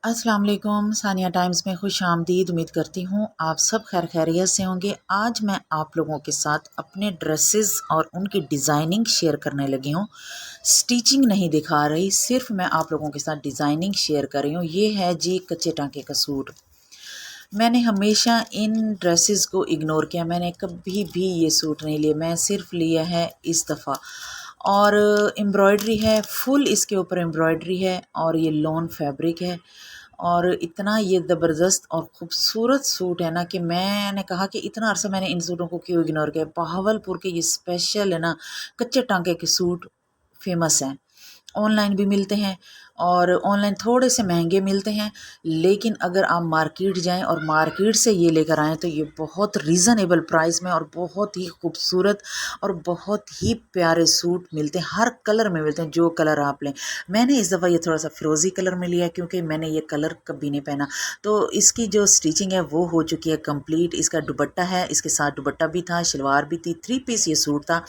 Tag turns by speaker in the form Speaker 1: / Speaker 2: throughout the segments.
Speaker 1: अस्सलाम वालेकुम। सानिया टाइम्स में खुश आमदीद। उम्मीद करती हूँ आप सब खैर खैरियत से होंगे। आज मैं आप लोगों के साथ अपने ड्रेसेस और उनकी डिज़ाइनिंग शेयर करने लगी हूँ। स्टिचिंग नहीं दिखा रही, सिर्फ मैं आप लोगों के साथ डिज़ाइनिंग शेयर कर रही हूँ। ये है जी कच्चे टाँके का सूट। मैंने हमेशा इन ड्रेसेस को इग्नोर किया, मैंने कभी भी ये सूट नहीं लिए। मैं सिर्फ लिया है इस दफ़ा। और एम्ब्रॉयडरी है, फुल इसके ऊपर एम्ब्रॉयडरी है और ये लॉन फैब्रिक है। और इतना ये ज़बरदस्त और ख़ूबसूरत सूट है ना कि मैंने कहा कि इतना अरसा मैंने इन सूटों को क्यों इग्नोर किया। बहावलपुर के ये स्पेशल है ना कच्चे टाँके के सूट फेमस हैं। ऑनलाइन भी मिलते हैं और ऑनलाइन थोड़े से महंगे मिलते हैं, लेकिन अगर आप मार्केट जाएं और मार्केट से ये लेकर आएँ तो ये बहुत रीज़नेबल प्राइस में और बहुत ही खूबसूरत और बहुत ही प्यारे सूट मिलते हैं। हर कलर में मिलते हैं, जो कलर आप लें। मैंने इस दफ़ा ये थोड़ा सा फ़िरोज़ी कलर में लिया क्योंकि मैंने ये कलर कभी नहीं पहना। तो इसकी जो स्टिचिंग है वो हो चुकी है कंप्लीट। इसका दुपट्टा है, इसके साथ दुपट्टा भी था, शलवार भी थी, 3 पीस ये सूट था।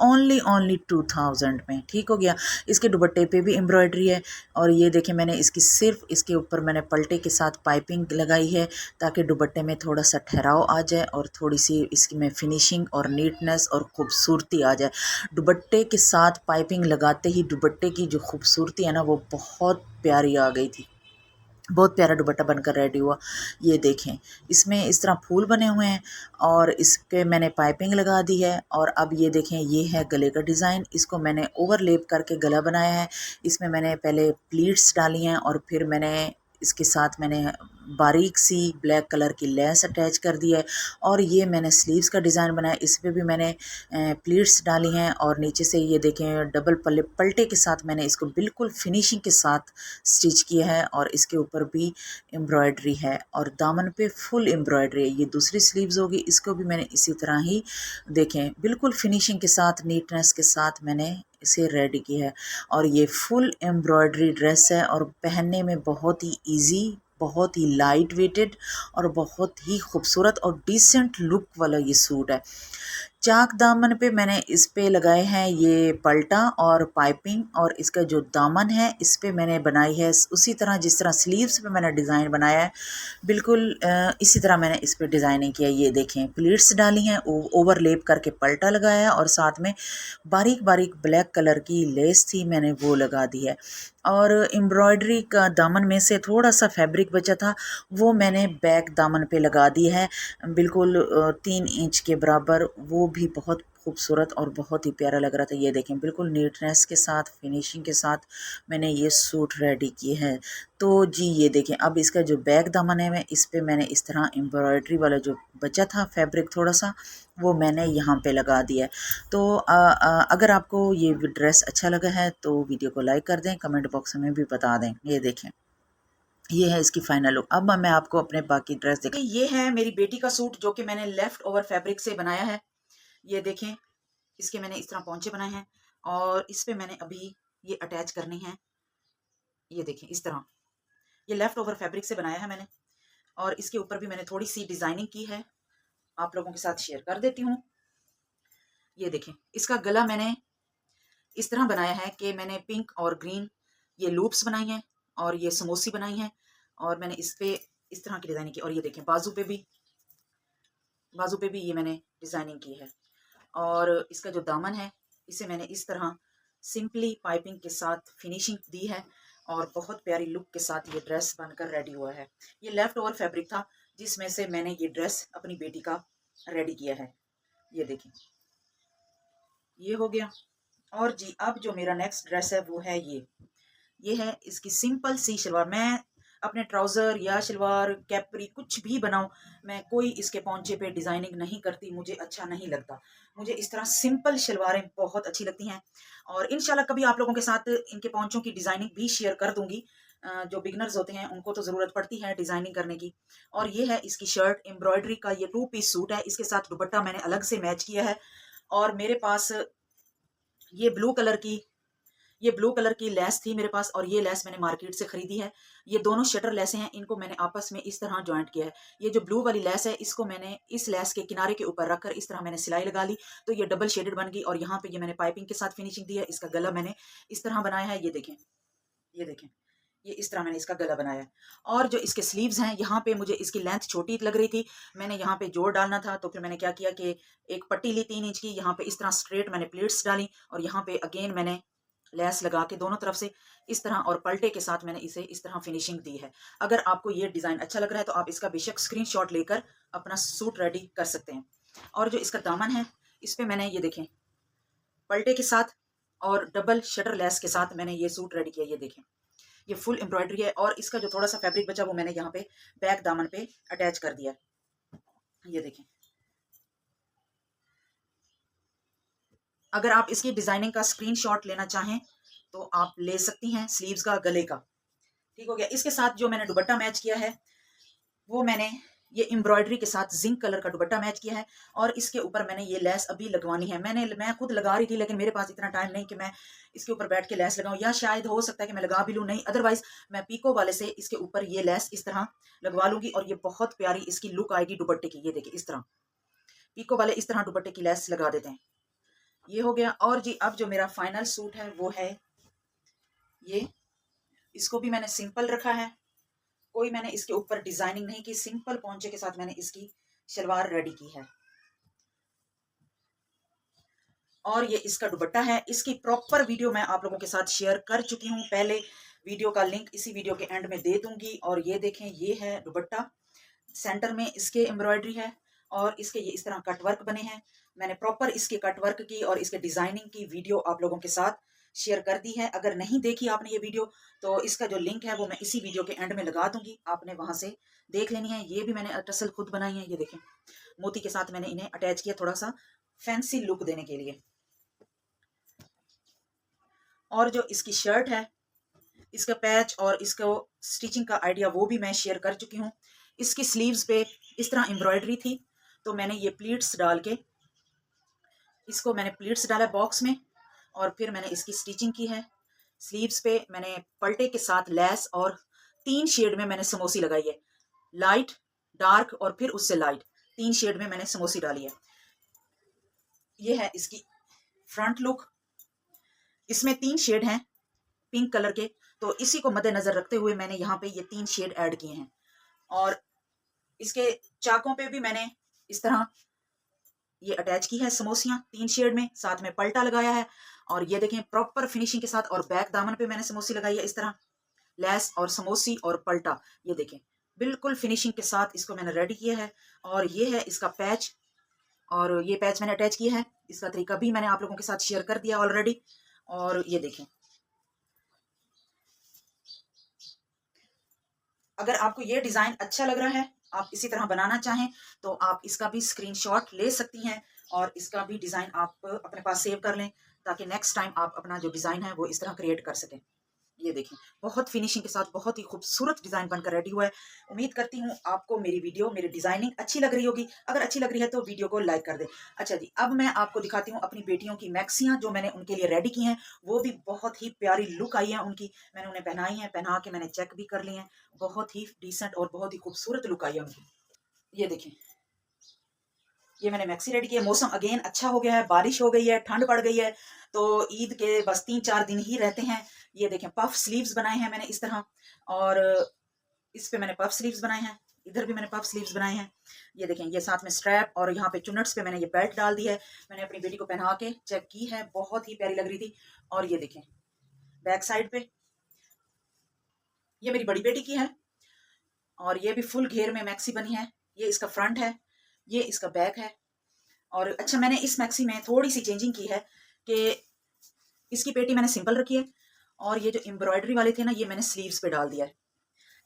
Speaker 1: ओनली 2000 में ठीक हो गया। इसके दुपट्टे पे भी एम्ब्रॉयडरी है और ये देखें मैंने इसकी सिर्फ इसके ऊपर मैंने पल्टे के साथ पाइपिंग लगाई है ताकि दुपट्टे में थोड़ा सा ठहराव आ जाए और थोड़ी सी इसकी में फिनिशिंग और नीटनेस और खूबसूरती आ जाए। दुपट्टे के साथ पाइपिंग लगाते ही दुपट्टे की जो खूबसूरती है ना वो बहुत प्यारी आ गई थी। बहुत प्यारा दुपट्टा बनकर रेडी हुआ। ये देखें इसमें इस तरह फूल बने हुए हैं और इसके मैंने पाइपिंग लगा दी है। और अब ये देखें ये है गले का डिज़ाइन, इसको मैंने ओवरलेप करके गला बनाया है। इसमें मैंने पहले प्लीट्स डाली हैं और फिर मैंने इसके साथ मैंने बारीक सी ब्लैक कलर की लेस अटैच कर दी है। और ये मैंने स्लीव्स का डिज़ाइन बनाया, इस पर भी मैंने प्लीट्स डाली हैं और नीचे से ये देखें डबल पल्टे के साथ मैंने इसको बिल्कुल फिनिशिंग के साथ स्टिच किया है। और इसके ऊपर भी एम्ब्रॉयडरी है और दामन पे फुल एम्ब्रॉयडरी है। ये दूसरी स्लीव्स होगी, इसको भी मैंने इसी तरह ही देखें बिल्कुल फिनिशिंग के साथ नीटनेस के साथ मैंने इसे रेडी किया है। और ये फुल एम्ब्रॉयडरी ड्रेस है और पहनने में बहुत ही इजी, बहुत ही लाइट वेटेड और बहुत ही खूबसूरत और डिसेंट लुक वाला ये सूट है। चाक दामन पे मैंने इस पे लगाए हैं ये पल्टा और पाइपिंग और इसका जो दामन है इस पे मैंने बनाई है उसी तरह जिस तरह स्लीव्स पे मैंने डिज़ाइन बनाया है, बिल्कुल इसी तरह मैंने इस पे डिज़ाइनिंग किया। ये देखें प्लीट्स डाली हैं, ओवरलेप करके पल्टा लगाया है और साथ में बारीक बारीक ब्लैक कलर की लेस थी मैंने वो लगा दी है। और एम्ब्रॉयडरी का दामन में से थोड़ा सा फैब्रिक बचा था वो मैंने बैक दामन पे लगा दी है, बिल्कुल 3 इंच के बराबर। वो भी बहुत खूबसूरत और बहुत ही प्यारा लग रहा था। ये देखें बिल्कुल नीटनेस के साथ फिनिशिंग के साथ मैंने ये सूट रेडी किए हैं। तो जी ये देखें अब इसका जो बैक दामन है मैं इस पे मैंने इस तरह एम्ब्रॉयडरी वाला जो बचा था फैब्रिक थोड़ा सा वो मैंने यहाँ पे लगा दिया है। तो अगर आपको ये ड्रेस अच्छा लगा है तो वीडियो को लाइक कर दें, कमेंट बॉक्स में भी बता दें। ये देखें ये है इसकी फाइनल लुक। अब मैं आपको अपने बाकी ड्रेस देखें। ये है मेरी बेटी का सूट जो कि मैंने लेफ्ट ओवर फैब्रिक से बनाया है। ये देखें इसके मैंने इस तरह पौंचे बनाए हैं और इस पे मैंने अभी ये अटैच करने हैं। ये देखें इस तरह ये लेफ्ट ओवर फैब्रिक से बनाया है मैंने और इसके ऊपर भी मैंने थोड़ी सी डिजाइनिंग की है, आप लोगों के साथ शेयर कर देती हूँ। ये देखें इसका गला मैंने इस तरह बनाया है कि मैंने पिंक और ग्रीन ये लूप्स बनाई हैं और ये समोसी बनाई हैं और मैंने इस पे इस तरह की डिजाइनिंग की। और ये देखें बाजू पे भी ये मैंने डिजाइनिंग की है। और इसका जो दामन है इसे मैंने इस तरह सिंपली पाइपिंग के साथ फिनिशिंग दी है और बहुत प्यारी लुक के साथ ये ड्रेस बनकर रेडी हुआ है। ये लेफ्ट ओवर फैब्रिक था जिसमें से मैंने ये ड्रेस अपनी बेटी का रेडी किया है। ये देखें ये हो गया। और जी अब जो मेरा नेक्स्ट ड्रेस है वो है ये है इसकी सिंपल सी शलवार। मैं अपने ट्राउज़र या शलवार कैपरी कुछ भी बनाऊं, मैं कोई इसके पौंचे पे डिज़ाइनिंग नहीं करती, मुझे अच्छा नहीं लगता। मुझे इस तरह सिंपल शलवारें बहुत अच्छी लगती हैं और इंशाल्लाह कभी आप लोगों के साथ इनके पौंचों की डिज़ाइनिंग भी शेयर कर दूंगी। जो बिगनर्स होते हैं उनको तो ज़रूरत पड़ती है डिज़ाइनिंग करने की। और ये है इसकी शर्ट एम्ब्रॉयडरी का, ये 2 पीस सूट है। इसके साथ दुपट्टा मैंने अलग से मैच किया है और मेरे पास ये ब्लू कलर की लेस थी मेरे पास और ये लेस मैंने मार्केट से खरीदी है। ये दोनों शटर लेसें हैं, इनको मैंने आपस में इस तरह ज्वाइंट किया है। ये जो ब्लू वाली लेस है इसको मैंने इस लेस के किनारे के ऊपर रखकर इस तरह मैंने सिलाई लगा ली तो ये डबल शेडेड बन गई। और यहाँ पे ये मैंने पाइपिंग के साथ फिनिशिंग दी है। इसका गला मैंने इस तरह बनाया है। ये देखें ये इस तरह मैंने इसका गला बनाया है। और जो इसके स्लीव्स हैं, यहाँ पे मुझे इसकी लेंथ छोटी लग रही थी, मैंने यहाँ पे जोड़ डालना था, तो फिर मैंने क्या किया कि एक पट्टी ली 3 इंच की, यहाँ पे इस तरह स्ट्रेट मैंने प्लेट्स डाली और यहाँ पे अगेन मैंने लेस लगा के दोनों तरफ से इस तरह और पलटे के साथ मैंने इसे इस तरह फिनिशिंग दी है। अगर आपको ये डिज़ाइन अच्छा लग रहा है तो आप इसका बेशक स्क्रीनशॉट लेकर अपना सूट रेडी कर सकते हैं। और जो इसका दामन है, इस पे मैंने ये देखें पलटे के साथ और डबल शटर लेस के साथ मैंने ये सूट रेडी किया। ये देखें, ये फुल एम्ब्रॉयडरी है और इसका जो थोड़ा सा फैब्रिक बचा वो मैंने यहाँ पे बैक दामन पे अटैच कर दिया। ये देखें, अगर आप इसकी डिजाइनिंग का स्क्रीनशॉट लेना चाहें तो आप ले सकती हैं, स्लीव्स का, गले का। ठीक हो गया। इसके साथ जो मैंने दुपट्टा मैच किया है वो मैंने ये एम्ब्रॉयडरी के साथ जिंक कलर का दुपट्टा मैच किया है और इसके ऊपर मैंने ये लेस अभी लगवानी है। मैं खुद लगा रही थी लेकिन मेरे पास इतना टाइम नहीं कि मैं इसके ऊपर बैठ के लेस लगाऊं, या शायद हो सकता है कि मैं लगा भी लूं, नहीं अदरवाइज मैं पीको वाले से इसके ऊपर ये लेस इस तरह लगवा लूंगी और ये बहुत प्यारी इसकी लुक आएगी दुपट्टे की। ये देखिए, इस तरह पीको वाले इस तरह दुपट्टे की लेस लगा देते हैं। ये हो गया। और जी अब जो मेरा फाइनल सूट है वो है ये। इसको भी मैंने सिंपल रखा है, कोई मैंने इसके ऊपर डिजाइनिंग नहीं की, सिंपल पोंचे के साथ मैंने इसकी शलवार रेडी की है। और ये इसका दुपट्टा है। इसकी प्रॉपर वीडियो मैं आप लोगों के साथ शेयर कर चुकी हूँ पहले, वीडियो का लिंक इसी वीडियो के एंड में दे दूंगी। और ये देखें, ये है दुपट्टा, सेंटर में इसके एम्ब्रॉयडरी है और इसके ये इस तरह कटवर्क बने हैं। मैंने प्रॉपर इसके कटवर्क की और इसके डिजाइनिंग की वीडियो आप लोगों के साथ शेयर कर दी है। अगर नहीं देखी आपने ये वीडियो तो इसका जो लिंक है वो मैं इसी वीडियो के एंड में लगा दूंगी, आपने वहां से देख लेनी है। ये भी मैंने टसल खुद बनाई है। ये देखें, मोती के साथ मैंने इन्हें अटैच किया थोड़ा सा फैंसी लुक देने के लिए। और जो इसकी शर्ट है, इसका पैच और इसको स्टिचिंग का आइडिया वो भी मैं शेयर कर चुकी हूँ। इसकी स्लीव्स पे इस तरह एम्ब्रॉयडरी थी तो मैंने ये प्लीट्स डाल के इसको मैंने प्लीट्स डाला बॉक्स में और फिर मैंने इसकी स्टिचिंग की है। स्लीव्स पे मैंने पलटे के साथ लेस और 3 शेड में मैंने समोसी लगाई है, लाइट, डार्क और फिर उससे लाइट, 3 शेड में मैंने समोसी डाली है। ये है इसकी फ्रंट लुक। इसमें 3 शेड हैं पिंक कलर के, तो इसी को मद्देनजर रखते हुए मैंने यहाँ पे ये 3 शेड ऐड किए हैं। और इसके चाकों पे भी मैंने इस तरह ये अटैच की है समोसियां 3 शेड में, साथ में पलटा लगाया है। और ये देखें प्रॉपर फिनिशिंग के साथ, और बैक दामन पे मैंने समोसी लगाई है इस तरह, लेस और समोसी और पलटा। ये देखें बिल्कुल फिनिशिंग के साथ इसको मैंने रेडी किया है। और ये है इसका पैच, और ये पैच मैंने अटैच किया है। इसका तरीका भी मैंने आप लोगों के साथ शेयर कर दिया ऑलरेडी। और ये देखें, अगर आपको ये डिजाइन अच्छा लग रहा है, आप इसी तरह बनाना चाहें तो आप इसका भी स्क्रीनशॉट ले सकती हैं और इसका भी डिजाइन आप अपने पास सेव कर लें ताकि नेक्स्ट टाइम आप अपना जो डिजाइन है वो इस तरह क्रिएट कर सकें। ये देखें, बहुत फिनिशिंग के साथ बहुत ही खूबसूरत डिजाइन बनकर रेडी हुआ है। उम्मीद करती हूँ आपको मेरी वीडियो, मेरी डिजाइनिंग अच्छी लग रही होगी। अगर अच्छी लग रही है तो वीडियो को लाइक कर दें। अच्छा जी, अब मैं आपको दिखाती हूँ अपनी बेटियों की मैक्सियाँ जो मैंने उनके लिए रेडी की हैं। वो भी बहुत ही प्यारी लुक आई है उनकी, मैंने उन्हें पहनाई है, पहना के मैंने चेक भी कर ली है। बहुत ही डिसेंट और बहुत ही खूबसूरत लुक आई है उनकी। ये देखें, ये मैंने मैक्सी रेडी की है। मौसम अगेन अच्छा हो गया है, बारिश हो गई है, ठंड पड़ गई है, तो ईद के बस 3-4 दिन ही रहते हैं। ये देखें, पफ स्लीव्स बनाए हैं मैंने इस तरह, और इस पे मैंने पफ स्लीव्स बनाए हैं, इधर भी मैंने पफ स्लीव्स बनाए हैं। ये देखें, ये साथ में स्ट्रैप और यहाँ पे चुन्नट्स पे मैंने ये बेल्ट डाल दी है। मैंने अपनी बेटी को पहना के चेक की है, बहुत ही प्यारी लग रही थी। और ये देखें बैक साइड पे, ये मेरी बड़ी बेटी की है और ये भी फुल घेर में मैक्सी बनी है। ये इसका फ्रंट है, ये इसका बैक है। और अच्छा, मैंने इस मैक्सी में थोड़ी सी चेंजिंग की है कि इसकी पेटी मैंने सिंपल रखी है और ये जो एम्ब्रॉयडरी वाले थे ना, ये मैंने स्लीव्स पे डाल दिया है।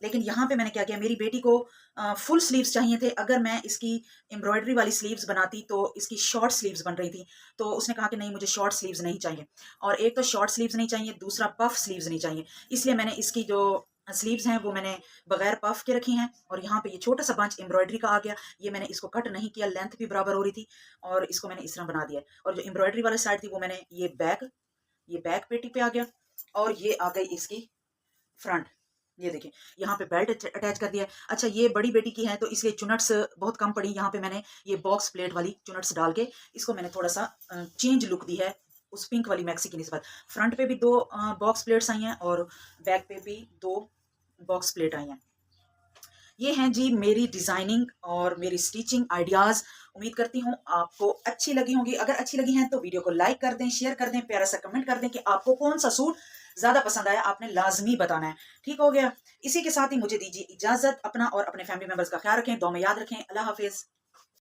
Speaker 1: लेकिन यहाँ पे मैंने क्या किया, मेरी बेटी को फुल स्लीव्स चाहिए थे। अगर मैं इसकी एम्ब्रॉयडरी वाली स्लीव्स बनाती तो इसकी शॉर्ट स्लीव्स बन रही थी, तो उसने कहा कि नहीं, मुझे शॉर्ट स्लीव्स नहीं चाहिए। और एक तो शॉर्ट स्लीव्स नहीं चाहिए, दूसरा पफ स्लीव्स नहीं चाहिए। इसलिए मैंने इसकी जो स्लीव्स हैं वो मैंने बगैर पफ के रखी हैं। और यहाँ पे ये छोटा सा बंच एम्ब्रॉयडरी का आ गया, ये मैंने इसको कट नहीं किया, लेंथ भी बराबर हो रही थी और इसको मैंने इस तरह बना दिया। और जो एम्ब्रॉयडरी वाली साइड थी वो मैंने ये बैक पेटी पे आ गया। और ये आ गई इसकी फ्रंट। ये देखिए, यहाँ पे बेल्ट अटैच कर दिया है। अच्छा, ये बड़ी बेटी की है तो इसलिए चुनट्स बहुत कम पड़ी, यहाँ पे मैंने ये बॉक्स प्लेट वाली चुनट्स डाल के इसको मैंने थोड़ा सा चेंज लुक दी है उस पिंक वाली मैक्सी की निस्बत। फ्रंट पे भी 2 बॉक्स प्लेट्स आई हैं और बैक पे भी 2 बॉक्स प्लेट आई हैं। ये हैं जी मेरी डिज़ाइनिंग और मेरी स्टिचिंग आइडियाज़। उम्मीद करती हूँ आपको अच्छी लगी होंगी। अगर अच्छी लगी हैं तो वीडियो को लाइक कर दें, शेयर कर दें, प्यारा सा कमेंट कर दें कि आपको कौन सा सूट ज़्यादा पसंद आया। आपने लाजमी बताना है, ठीक हो गया। इसी के साथ ही मुझे दीजिए इजाज़त। अपना और अपने फैमिली मेंबर्स का ख्याल रखें, दुआ में याद रखें। अल्लाह हाफिज़।